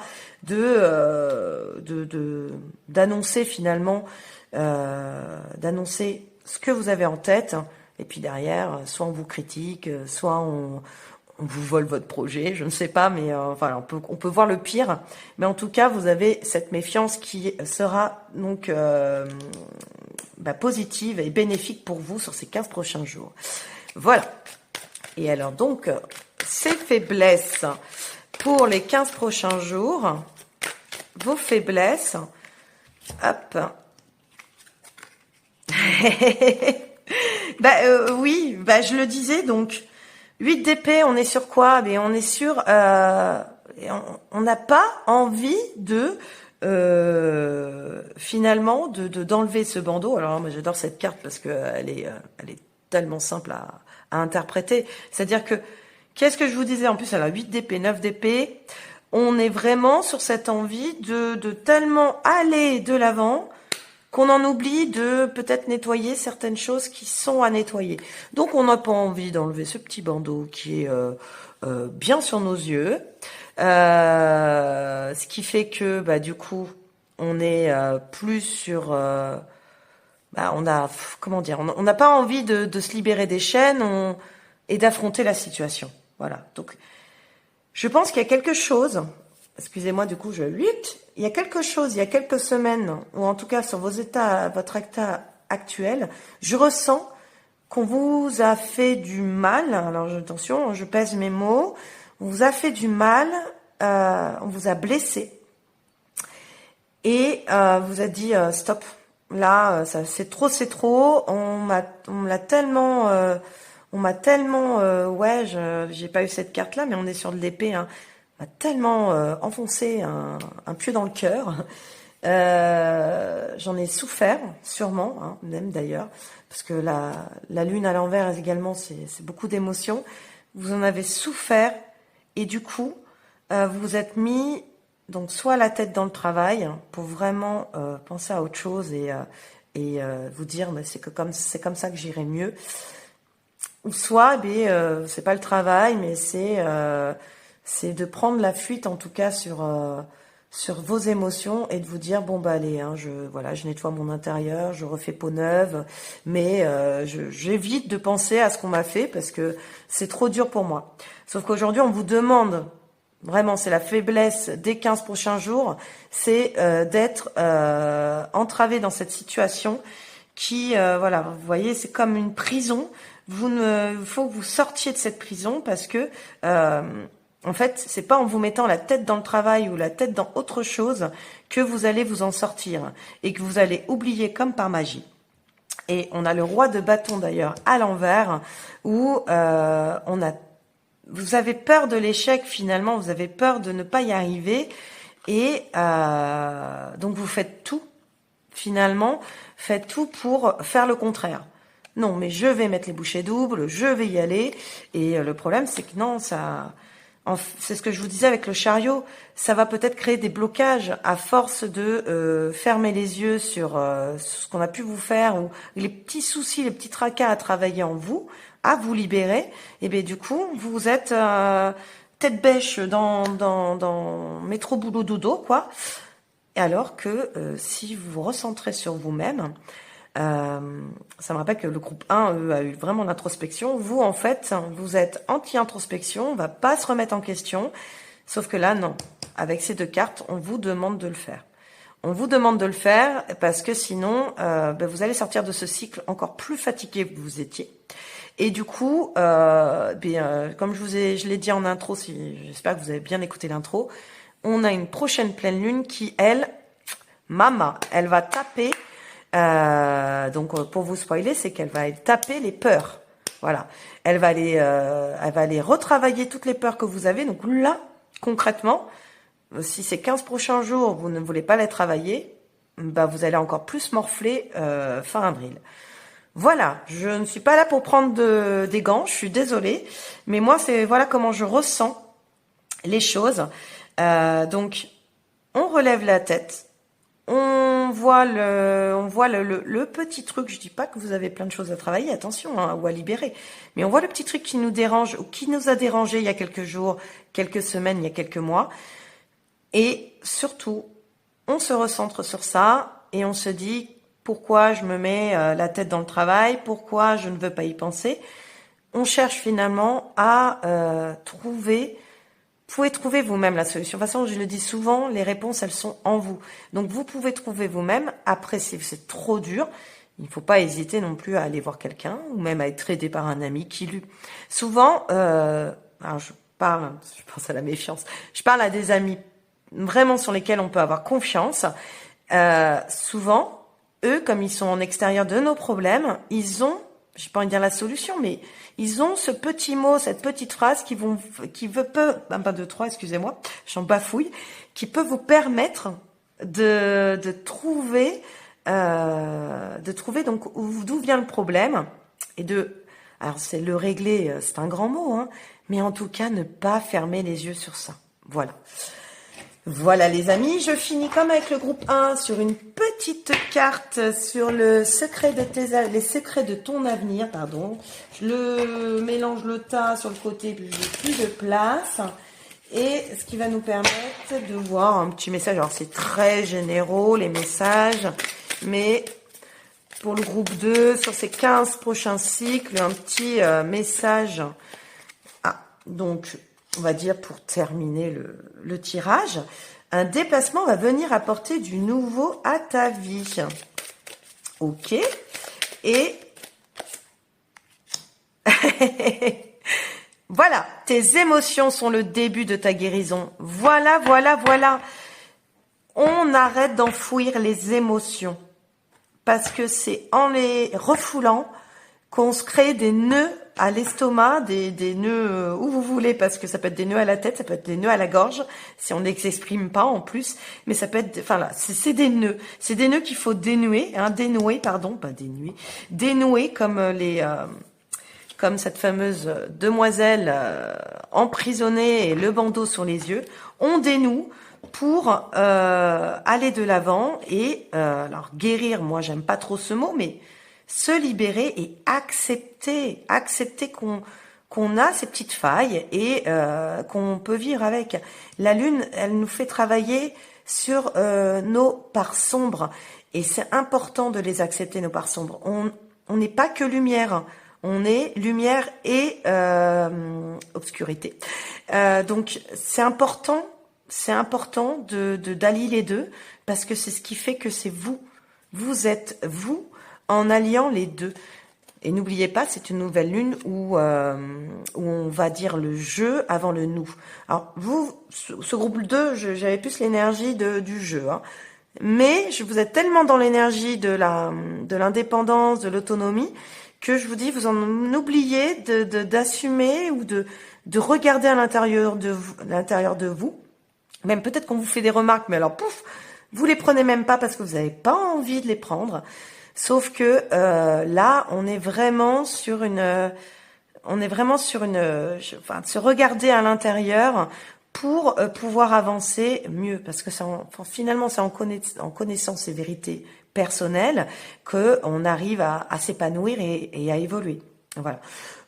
d'annoncer finalement d'annoncer ce que vous avez en tête. Et puis derrière, soit on vous critique, soit on vous vole votre projet, je ne sais pas, mais enfin on peut voir le pire. Mais en tout cas, vous avez cette méfiance qui sera donc positive et bénéfique pour vous sur ces 15 prochains jours. Voilà. Et alors donc, ces faiblesses pour les 15 prochains jours, vos faiblesses, hop. Oui, je le disais donc 8 d'épée, on est sur quoi? Mais on est sur on n'a pas envie de finalement d'enlever ce bandeau. Alors moi j'adore cette carte parce que elle est tellement simple à interpréter. C'est-à-dire que qu'est-ce que je vous disais en plus, elle a 8 d'épée, 9 d'épée. On est vraiment sur cette envie de tellement aller de l'avant qu'on en oublie de peut-être nettoyer certaines choses qui sont à nettoyer. Donc on n'a pas envie d'enlever ce petit bandeau qui est bien sur nos yeux. Ce qui fait que du coup on est plus sur on a comment dire, on n'a pas envie de se libérer des chaînes et d'affronter la situation. Voilà. Donc je pense qu'il y a quelque chose. Excusez-moi, du coup, il y a quelque chose, il y a quelques semaines, ou en tout cas sur votre état actuel, je ressens qu'on vous a fait du mal. Alors attention, je pèse mes mots. On vous a fait du mal, on vous a blessé et vous a dit stop. Là, ça c'est trop. On m'a tellement j'ai pas eu cette carte là, mais on est sur de l'épée. Hein. M'a tellement enfoncé un pieu dans le cœur. J'en ai souffert, sûrement, hein, même d'ailleurs, parce que la lune à l'envers également, c'est beaucoup d'émotions. Vous en avez souffert et du coup, vous vous êtes mis donc soit la tête dans le travail pour vraiment penser à autre chose et vous dire c'est comme ça que j'irai mieux. Ou soit, c'est pas le travail, mais c'est de prendre la fuite en tout cas sur vos émotions et de vous dire allez, hein, je nettoie mon intérieur, je refais peau neuve, mais j'évite de penser à ce qu'on m'a fait parce que c'est trop dur pour moi. Sauf qu'aujourd'hui on vous demande vraiment, c'est la faiblesse des 15 prochains jours, c'est d'être entravé dans cette situation qui vous voyez, c'est comme une prison. Il faut que vous sortiez de cette prison parce que en fait, c'est pas en vous mettant la tête dans le travail ou la tête dans autre chose que vous allez vous en sortir et que vous allez oublier comme par magie. Et on a le roi de bâton d'ailleurs à l'envers où vous avez peur de l'échec finalement, vous avez peur de ne pas y arriver et donc vous faites tout finalement, faites tout pour faire le contraire. non, mais je vais mettre les bouchées doubles, je vais y aller. Et le problème, c'est que non, c'est ce que je vous disais avec le chariot, ça va peut-être créer des blocages à force de fermer les yeux sur ce qu'on a pu vous faire, ou les petits soucis, les petits tracas à travailler en vous, à vous libérer. Et bien du coup, vous êtes tête bêche dans métro boulot dodo, quoi. Alors que si vous vous recentrez sur vous-même, ça me rappelle que le groupe 1, eux, a eu vraiment l'introspection. Vous, en fait, vous êtes anti-introspection, on va pas se remettre en question. Sauf que là, non. Avec ces deux cartes, on vous demande de le faire. On vous demande de le faire parce que sinon, vous allez sortir de ce cycle encore plus fatigué que vous étiez. Et du coup, comme je l'ai dit en intro, j'espère que vous avez bien écouté l'intro, on a une prochaine pleine lune qui, elle va taper. Donc pour vous spoiler, c'est qu'elle va taper les peurs. Voilà, elle va aller retravailler toutes les peurs que vous avez. Donc là, concrètement, si ces 15 prochains jours vous ne voulez pas les travailler, vous allez encore plus morfler fin avril. Voilà, je ne suis pas là pour prendre des gants, je suis désolée, mais moi voilà comment je ressens les choses. Donc on relève la tête. On voit le petit truc. Je dis pas que vous avez plein de choses à travailler, attention, ou à libérer. Mais on voit le petit truc qui nous dérange ou qui nous a dérangé il y a quelques jours, quelques semaines, il y a quelques mois. Et surtout, on se recentre sur ça et on se dit pourquoi je me mets la tête dans le travail, pourquoi je ne veux pas y penser. On cherche finalement à trouver. Vous pouvez trouver vous-même la solution. De toute façon, je le dis souvent, les réponses, elles sont en vous. Donc, vous pouvez trouver vous-même. Après, si c'est trop dur, il ne faut pas hésiter non plus à aller voir quelqu'un ou même à être aidé par un ami qui lui. Souvent, alors je pense à la méfiance. Je parle à des amis vraiment sur lesquels on peut avoir confiance. Souvent, eux, comme ils sont en extérieur de nos problèmes, ils ont, je n'ai pas envie de dire la solution, mais ils ont ce petit mot, cette petite phrase qui j'en bafouille, qui peut vous permettre de trouver donc d'où vient le problème et alors c'est le régler, c'est un grand mot, mais en tout cas ne pas fermer les yeux sur ça. Voilà. Voilà les amis, je finis comme avec le groupe 1 sur une petite carte sur les secrets de ton avenir, pardon. Je le mélange le tas sur le côté, puis j'ai plus de place. Et ce qui va nous permettre de voir un petit message. Alors c'est très généraux les messages, mais pour le groupe 2, sur ces 15 prochains cycles, un petit message. Donc on va dire pour terminer le tirage, un déplacement va venir apporter du nouveau à ta vie. Ok. Et voilà, tes émotions sont le début de ta guérison. Voilà. On arrête d'enfouir les émotions. Parce que c'est en les refoulant qu'on se crée des nœuds à l'estomac, des nœuds où vous voulez, parce que ça peut être des nœuds à la tête, ça peut être des nœuds à la gorge, si on ne s'exprime pas en plus, mais ça peut être, c'est des nœuds. C'est des nœuds qu'il faut dénouer, dénouer comme cette fameuse demoiselle emprisonnée et le bandeau sur les yeux. On dénoue pour aller de l'avant et alors guérir, moi j'aime pas trop ce mot, mais se libérer et accepter qu'on a ces petites failles et qu'on peut vivre avec. La lune, elle nous fait travailler sur nos parts sombres et c'est important de les accepter, nos parts sombres. On n'est pas que lumière, on est lumière et obscurité. Donc c'est important d'allier les deux parce que c'est ce qui fait que c'est vous. Vous êtes vous en alliant les deux. Et n'oubliez pas, c'est une nouvelle lune où on va dire le je avant le nous. Alors vous, ce groupe 2, j'avais plus l'énergie du jeu, mais vous êtes tellement dans l'énergie de l'indépendance, de l'autonomie, que je vous dis, vous en oubliez d'assumer ou de regarder à l'intérieur de vous. Même peut-être qu'on vous fait des remarques, mais alors pouf, vous les prenez même pas parce que vous n'avez pas envie de les prendre. Sauf que là, on est vraiment sur enfin, se regarder à l'intérieur pour pouvoir avancer mieux, parce que finalement, c'est en connaissant ses vérités personnelles que on arrive à s'épanouir et à évoluer. Voilà.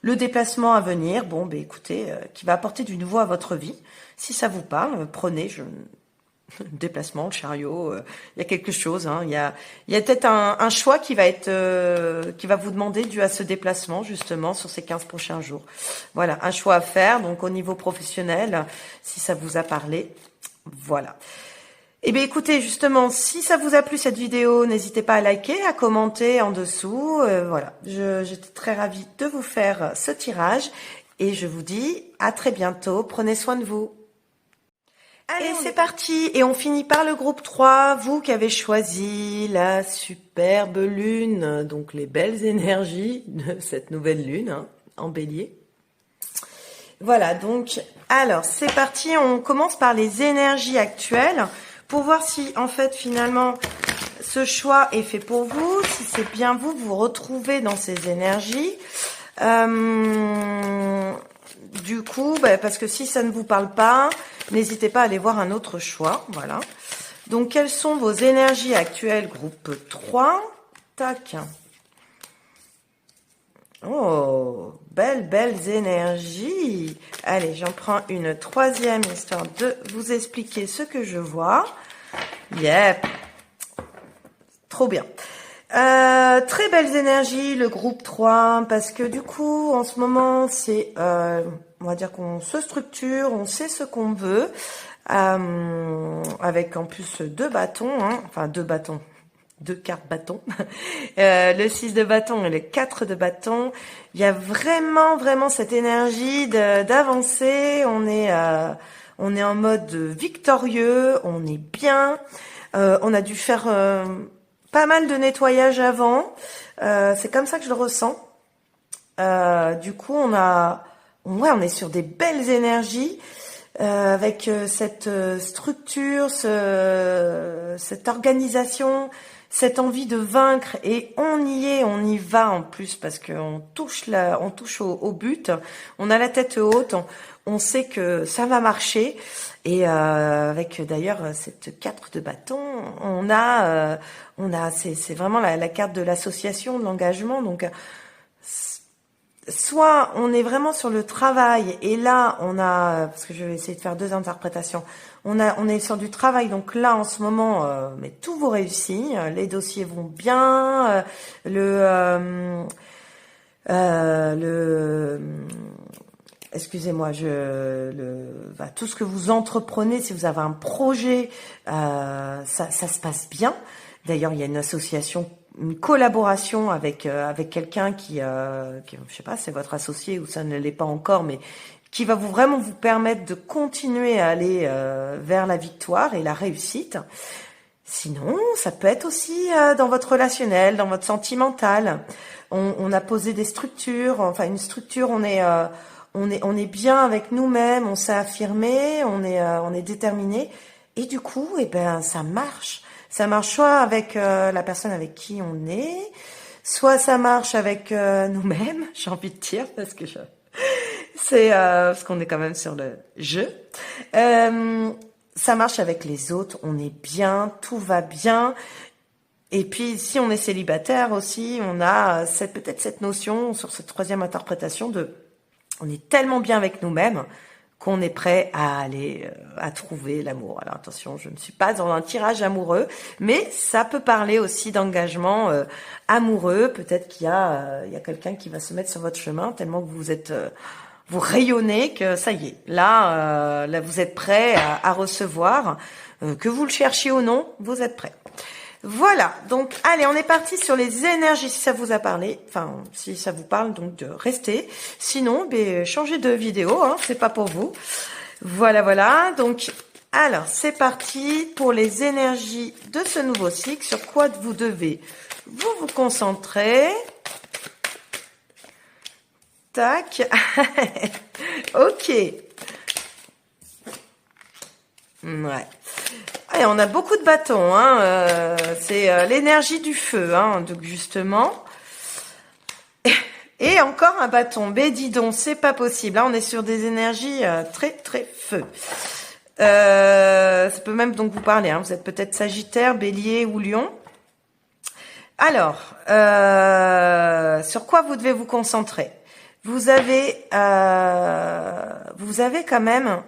Le déplacement à venir, bon, ben écoutez, qui va apporter du nouveau à votre vie. Si ça vous parle, prenez. Le déplacement, le chariot, il y a quelque chose. Hein, il y a peut-être un choix qui va être, qui va vous demander dû à ce déplacement justement sur ces 15 prochains jours. Voilà, un choix à faire. Donc au niveau professionnel, si ça vous a parlé, voilà. Eh bien, écoutez, justement, si ça vous a plu cette vidéo, n'hésitez pas à liker, à commenter en dessous. Voilà, j'étais très ravie de vous faire ce tirage et je vous dis à très bientôt. Prenez soin de vous. Allez, c'est parti. Et on finit par le groupe 3. Vous qui avez choisi la superbe lune, donc les belles énergies de cette nouvelle lune hein, en bélier. Voilà, donc, alors, c'est parti. On commence par les énergies actuelles. Pour voir si, en fait, finalement, ce choix est fait pour vous, si c'est bien vous, vous retrouvez dans ces énergies. Du coup, parce que si ça ne vous parle pas, n'hésitez pas à aller voir un autre choix. Voilà. Donc, quelles sont vos énergies actuelles, groupe 3? Tac. Oh, belles énergies. Allez, j'en prends une troisième histoire de vous expliquer ce que je vois. Yep. Trop bien. Très belles énergies, le groupe 3, parce que du coup, en ce moment, c'est, on va dire qu'on se structure, on sait ce qu'on veut, avec en plus 2 bâtons, hein, enfin 2 bâtons. 2 cartes bâtons, le 6 de bâton et le 4 de bâton. Il y a vraiment cette énergie d'avancer. On est en mode victorieux, on est bien. On a dû faire pas mal de nettoyage avant. C'est comme ça que je le ressens. Du coup, on est sur des belles énergies. Avec cette structure, cette organisation, cette envie de vaincre, et on y va en plus parce qu'on touche au but, on a la tête haute, on sait que ça va marcher, et avec d'ailleurs cette 4 de bâton, c'est vraiment la carte de l'association, de l'engagement, donc soit on est vraiment sur le travail et là parce que je vais essayer de faire 2 interprétations, on est sur du travail, donc là en ce moment mais tout vous réussit, les dossiers vont bien, excusez-moi, tout ce que vous entreprenez, si vous avez un projet, ça se passe bien. D'ailleurs, il y a une association, une collaboration avec quelqu'un qui, je sais pas, c'est votre associé ou ça ne l'est pas encore, mais qui va vraiment vous permettre de continuer à aller vers la victoire et la réussite. Sinon, ça peut être aussi dans votre relationnel, dans votre sentimental. On a posé des structures, enfin une structure, on est bien avec nous-mêmes, on s'est affirmé, on est déterminé, et du coup, ça marche. Ça marche soit avec la personne avec qui on est, soit ça marche avec nous-mêmes, j'ai envie de dire, parce que parce qu'on est quand même sur le jeu. Ça marche avec les autres, on est bien, tout va bien. Et puis, si on est célibataire aussi, on a peut-être cette notion sur cette troisième interprétation on est tellement bien avec nous-mêmes qu'on est prêt à aller à trouver l'amour. Alors attention, je ne suis pas dans un tirage amoureux, mais ça peut parler aussi d'engagement amoureux. Peut-être qu'il y a quelqu'un qui va se mettre sur votre chemin tellement que vous rayonnez, que ça y est, là vous êtes prêt à recevoir, que vous le cherchiez ou non, vous êtes prêt. Voilà, donc allez, on est parti sur les énergies, si ça vous a parlé, enfin si ça vous parle, donc de rester. Sinon, changez de vidéo, hein, c'est pas pour vous. Voilà, donc alors c'est parti pour les énergies de ce nouveau cycle, sur quoi vous devez vous concentrer. Tac. Ok. Ouais. Et on a beaucoup de bâtons, hein. C'est l'énergie du feu, hein, donc justement. Et encore un bâton. Ben dis donc, c'est pas possible. Là, on est sur des énergies très très feu. Ça peut même donc vous parler. Hein. Vous êtes peut-être Sagittaire, Bélier ou Lion. Alors, sur quoi vous devez vous concentrer? Vous avez quand même,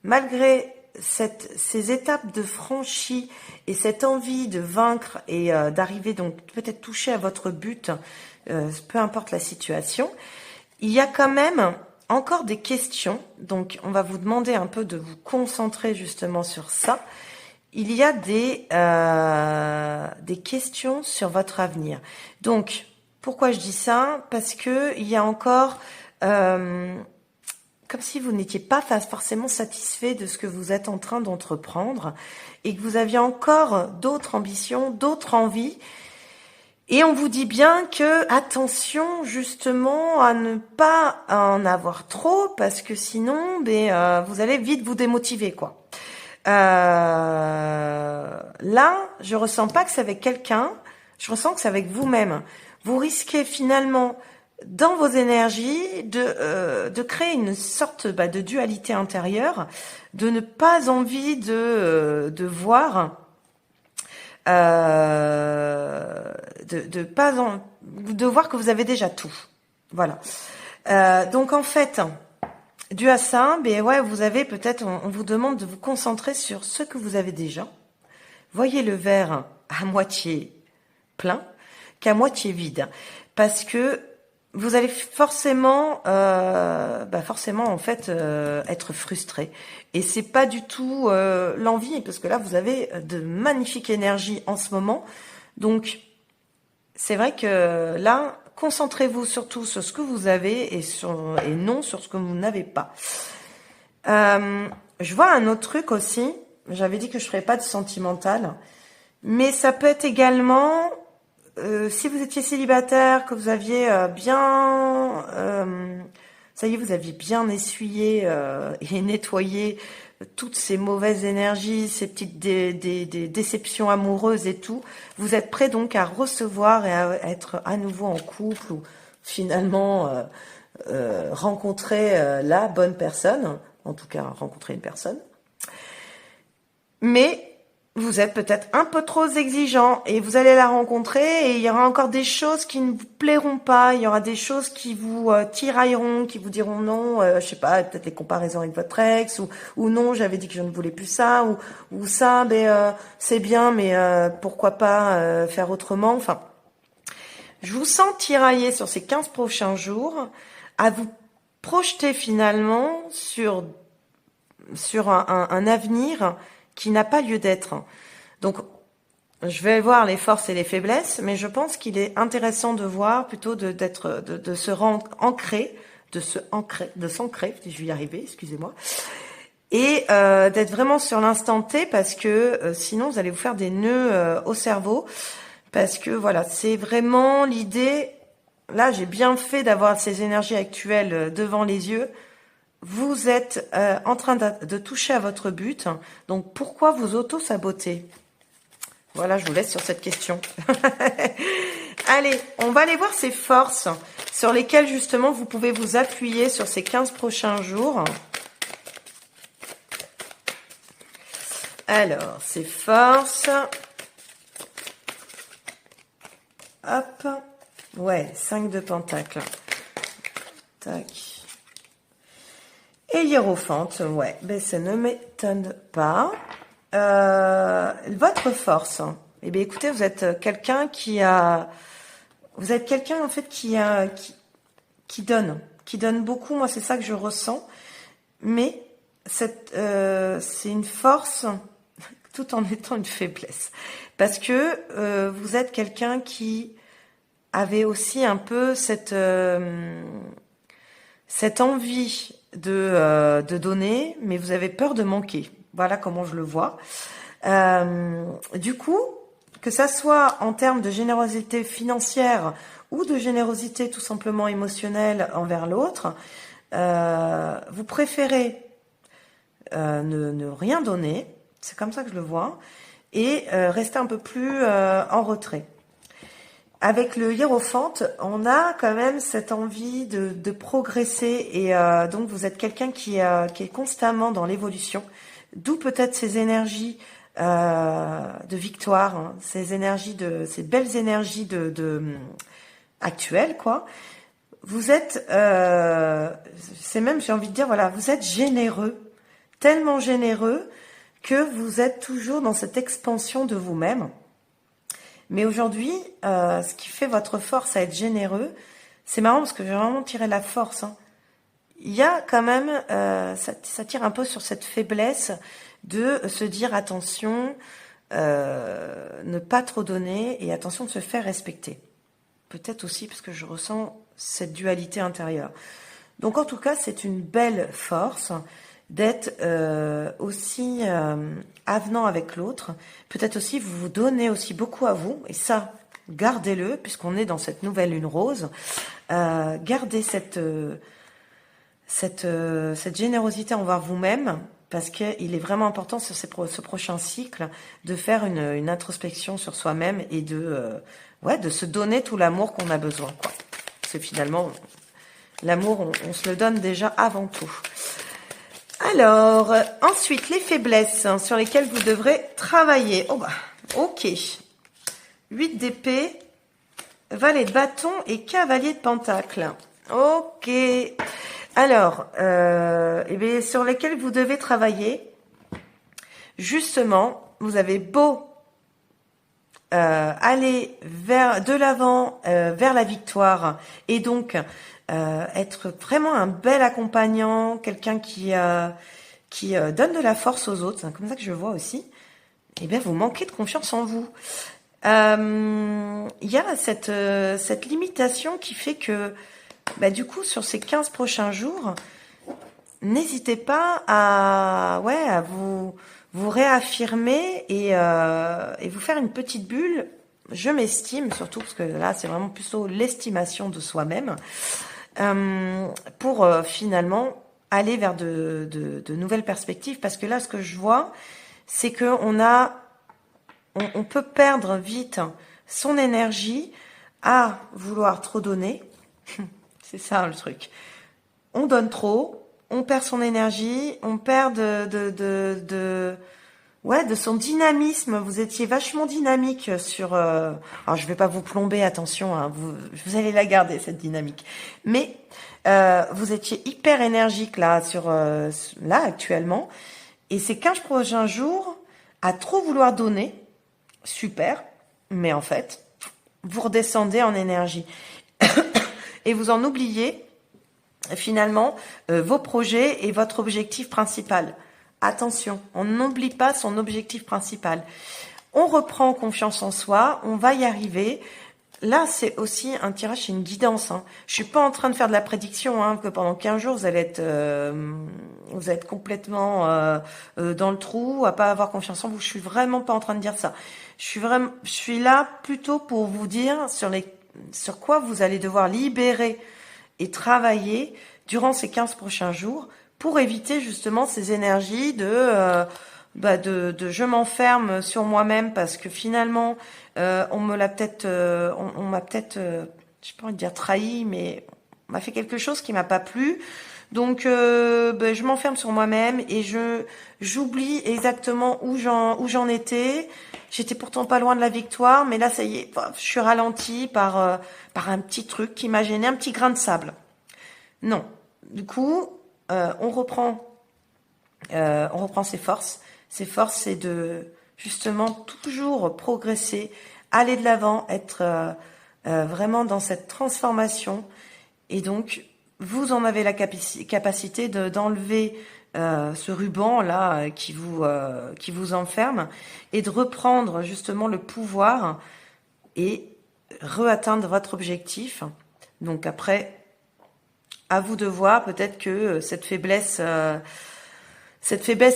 malgré ces étapes de franchie et cette envie de vaincre et d'arriver donc peut-être toucher à votre but, peu importe la situation, il y a quand même encore des questions. Donc, on va vous demander un peu de vous concentrer justement sur ça. Il y a des questions sur votre avenir. Donc, pourquoi je dis ça? Parce que il y a encore comme si vous n'étiez pas forcément satisfait de ce que vous êtes en train d'entreprendre et que vous aviez encore d'autres ambitions, d'autres envies. Et on vous dit bien que attention justement à ne pas en avoir trop parce que sinon vous allez vite vous démotiver quoi. Là, je ressens pas que c'est avec quelqu'un, je ressens que c'est avec vous-même. Vous risquez finalement dans vos énergies de créer une sorte de dualité intérieure, de ne pas envie de voir de voir que vous avez déjà tout. Voilà. Donc en fait, dû à ça, vous avez peut-être, on vous demande de vous concentrer sur ce que vous avez déjà. Voyez le verre à moitié plein qu'à moitié vide, parce que vous allez forcément, en fait, être frustré. Et c'est pas du tout l'envie, parce que là, vous avez de magnifiques énergies en ce moment. Donc, c'est vrai que là, concentrez-vous surtout sur ce que vous avez et non sur ce que vous n'avez pas. Je vois un autre truc aussi. J'avais dit que je ferais pas de sentimental, mais ça peut être également si vous étiez célibataire, que vous aviez ça y est, vous aviez bien essuyé et nettoyé toutes ces mauvaises énergies, ces petites des déceptions amoureuses et tout, vous êtes prêt donc à recevoir et à être à nouveau en couple ou finalement rencontrer la bonne personne, en tout cas rencontrer une personne. Mais vous êtes peut-être un peu trop exigeant et vous allez la rencontrer et il y aura encore des choses qui ne vous plairont pas, il y aura des choses qui vous tirailleront, qui vous diront non, je sais pas, peut-être les comparaisons avec votre ex ou non, j'avais dit que je ne voulais plus ça ou ça, c'est bien mais pourquoi pas faire autrement. Enfin, je vous sens tirailler sur ces 15 prochains jours à vous projeter finalement sur un avenir qui n'a pas lieu d'être. Donc, je vais voir les forces et les faiblesses, mais je pense qu'il est intéressant de voir plutôt de se rendre ancré, de s'ancrer, je vais y arriver, excusez-moi, et d'être vraiment sur l'instant T parce que sinon vous allez vous faire des nœuds au cerveau parce que voilà, c'est vraiment l'idée. Là, j'ai bien fait d'avoir ces énergies actuelles devant les yeux. Vous êtes en train de toucher à votre but, donc pourquoi vous auto-saboter? Voilà, je vous laisse sur cette question. Allez, on va aller voir ces forces sur lesquelles justement vous pouvez vous appuyer sur ces 15 prochains jours. Alors, ces forces. Hop. Ouais, 5 de pentacles. Tac. Et hiérophante, ouais, ça ne m'étonne pas. Votre force, eh bien écoutez, vous êtes quelqu'un en fait qui donne beaucoup. Moi, c'est ça que je ressens. Mais c'est une force tout en étant une faiblesse, parce que vous êtes quelqu'un qui avait aussi un peu cette envie de donner, mais vous avez peur de manquer. Voilà comment je le vois. Du coup, que ça soit en termes de générosité financière ou de générosité tout simplement émotionnelle envers l'autre, vous préférez ne rien donner C'est comme ça que je le vois. Et rester un peu plus en retrait. Avec le hiérophante, on a quand même cette envie de progresser et donc vous êtes quelqu'un qui est constamment dans l'évolution, d'où peut-être ces énergies de victoire, hein, ces belles énergies actuelles, quoi. Vous êtes, c'est même, j'ai envie de dire, voilà, vous êtes généreux, tellement généreux que vous êtes toujours dans cette expansion de vous-même. Mais aujourd'hui, ce qui fait votre force à être généreux, c'est marrant parce que j'ai vraiment tiré la force, hein. Il y a quand même, ça tire un peu sur cette faiblesse de se dire attention, ne pas trop donner et attention de se faire respecter. Peut-être aussi parce que je ressens cette dualité intérieure. Donc en tout cas, c'est une belle force d'être aussi avenant avec l'autre. Peut-être aussi vous vous donnez aussi beaucoup à vous, et ça, gardez-le, puisqu'on est dans cette nouvelle lune rose. Gardez cette générosité envers vous-même, parce qu'il est vraiment important sur ce prochain cycle de faire une introspection sur soi-même et de se donner tout l'amour qu'on a besoin, quoi. C'est finalement l'amour, on se le donne déjà avant tout. Alors, ensuite, les faiblesses sur lesquelles vous devrez travailler. Oh bah, ok. 8 d'épée, valet de bâton et cavalier de pentacle. Ok. Alors, sur lesquels vous devez travailler. Justement, vous avez beau aller de l'avant vers la victoire et donc être vraiment un bel accompagnant, quelqu'un qui donne de la force aux autres, c'est comme ça que je vois aussi. Eh bien, vous manquez de confiance en vous. Il y a cette limitation qui fait que, du coup, sur ces 15 prochains jours, n'hésitez pas à vous réaffirmer et vous faire une petite bulle. Je m'estime, surtout parce que là, c'est vraiment plutôt l'estimation de soi-même, pour finalement aller vers de nouvelles perspectives. Parce que là, ce que je vois, c'est que on peut perdre vite son énergie à vouloir trop donner. C'est ça le truc. On donne trop, on perd son énergie, on perd de son dynamisme. Vous étiez vachement dynamique sur. Alors je vais pas vous plomber, attention, hein, vous allez la garder cette dynamique. Mais vous étiez hyper énergique là là actuellement. Et ces 15 prochains jours, à trop vouloir donner, super, mais en fait, vous redescendez en énergie et vous en oubliez finalement vos projets et votre objectif principal. Attention, on n'oublie pas son objectif principal. On reprend confiance en soi, on va y arriver. Là, c'est aussi un tirage, c'est une guidance, hein. Je suis pas en train de faire de la prédiction, hein, que pendant 15 jours, vous allez être complètement dans le trou, à pas avoir confiance en vous. Je suis vraiment pas en train de dire ça. Je suis là plutôt pour vous dire sur quoi vous allez devoir libérer et travailler durant ces 15 prochains jours pour éviter justement ces énergies de je m'enferme sur moi-même parce que finalement on m'a peut-être j'ai pas envie de dire trahi, mais on m'a fait quelque chose qui m'a pas plu, donc je m'enferme sur moi-même et j'oublie exactement où j'en étais. J'étais pourtant pas loin de la victoire, mais là ça y est, je suis ralentie par un petit truc qui m'a gêné, un petit grain de sable. Non, du coup on reprend ses forces. Ses forces, c'est de justement toujours progresser, aller de l'avant, être vraiment dans cette transformation. Et donc, vous en avez la capacité d'enlever ce ruban là qui vous enferme et de reprendre justement le pouvoir et re-atteindre votre objectif. Donc après, à vous de voir, peut-être que cette faiblesse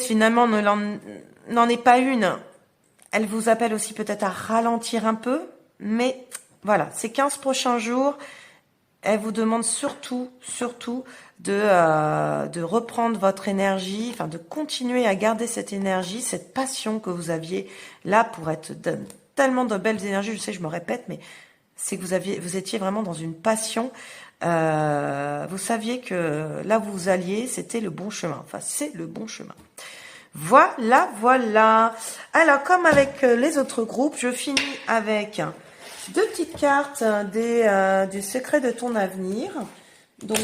finalement n'en est pas une. Elle vous appelle aussi peut-être à ralentir un peu, mais voilà, ces 15 prochains jours, Elle vous demande surtout de reprendre votre énergie, enfin de continuer à garder cette énergie, cette passion que vous aviez là pour être tellement de belles énergies. Je sais, je me répète, mais c'est que vous étiez vraiment dans une passion. Vous saviez que là où vous alliez, c'était le bon chemin. Enfin, c'est le bon chemin. Voilà, voilà. Alors, comme avec les autres groupes, je finis avec 2 petites cartes du secret de ton avenir. Donc,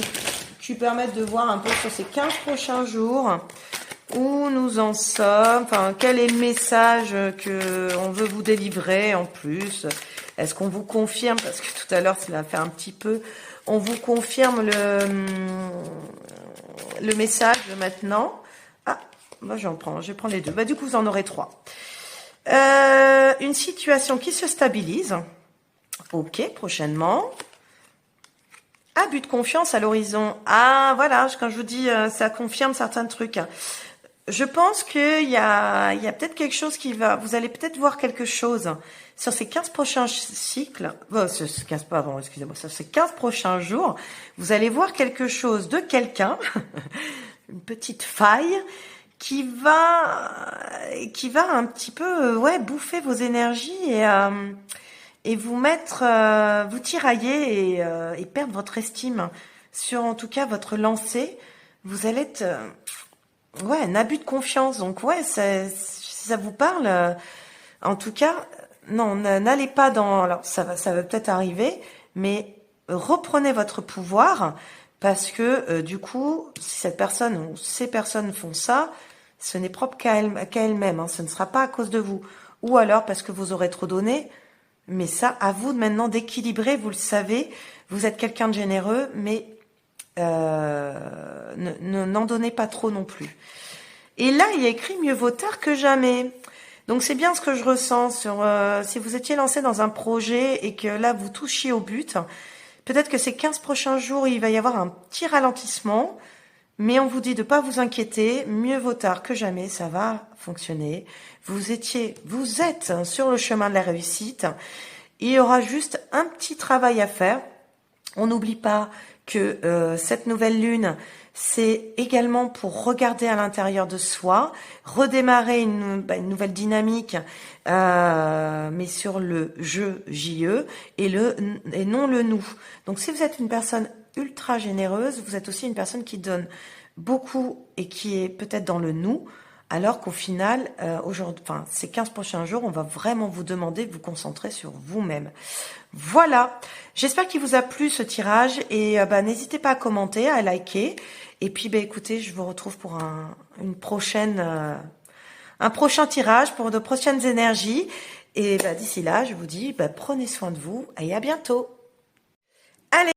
qui permettent de voir un peu sur ces 15 prochains jours où nous en sommes. Enfin, quel est le message que on veut vous délivrer en plus. Est-ce qu'on vous confirme, parce que tout à l'heure, cela fait un petit peu, on vous confirme le message maintenant. Ah, moi je vais prendre les 2. Bah, du coup, vous en aurez 3. Une situation qui se stabilise. Ok, prochainement. Abus de confiance à l'horizon. Ah, voilà, quand je vous dis, ça confirme certains trucs. Je pense qu'il y a peut-être quelque chose vous allez peut-être voir quelque chose sur ces 15 prochains cycles, sur ces 15 prochains jours, vous allez voir quelque chose de quelqu'un, une petite faille, qui va un petit peu, bouffer vos énergies et vous mettre, vous tirailler et perdre votre estime sur, en tout cas, votre lancée. Vous allez être, un abus de confiance. Donc, si ça vous parle, en tout cas, non, n'allez pas dans, alors ça va peut-être arriver, mais reprenez votre pouvoir parce que, du coup, si cette personne ou ces personnes font ça, ce n'est propre qu'à elles-mêmes, ce ne sera pas à cause de vous. Ou alors parce que vous aurez trop donné. Mais ça, à vous maintenant d'équilibrer, vous le savez, vous êtes quelqu'un de généreux, mais n'en donnez pas trop non plus. Et là, il y a écrit mieux vaut tard que jamais. Donc c'est bien ce que je ressens sur si vous étiez lancé dans un projet et que là vous touchiez au but, peut-être que ces 15 prochains jours, il va y avoir un petit ralentissement, mais on vous dit de pas vous inquiéter, mieux vaut tard que jamais, ça va fonctionner. Vous êtes sur le chemin de la réussite. Il y aura juste un petit travail à faire. On n'oublie pas que cette nouvelle lune, c'est également pour regarder à l'intérieur de soi, redémarrer une nouvelle dynamique, mais sur le je et non le nous. Donc si vous êtes une personne ultra généreuse, vous êtes aussi une personne qui donne beaucoup et qui est peut-être dans le nous, alors qu'au final, aujourd'hui, ces 15 prochains jours, on va vraiment vous demander de vous concentrer sur vous-même. Voilà, j'espère qu'il vous a plu ce tirage et n'hésitez pas à commenter, à liker. Et puis écoutez, je vous retrouve pour un prochain tirage, pour de prochaines énergies. Et d'ici là, je vous dis, prenez soin de vous et à bientôt.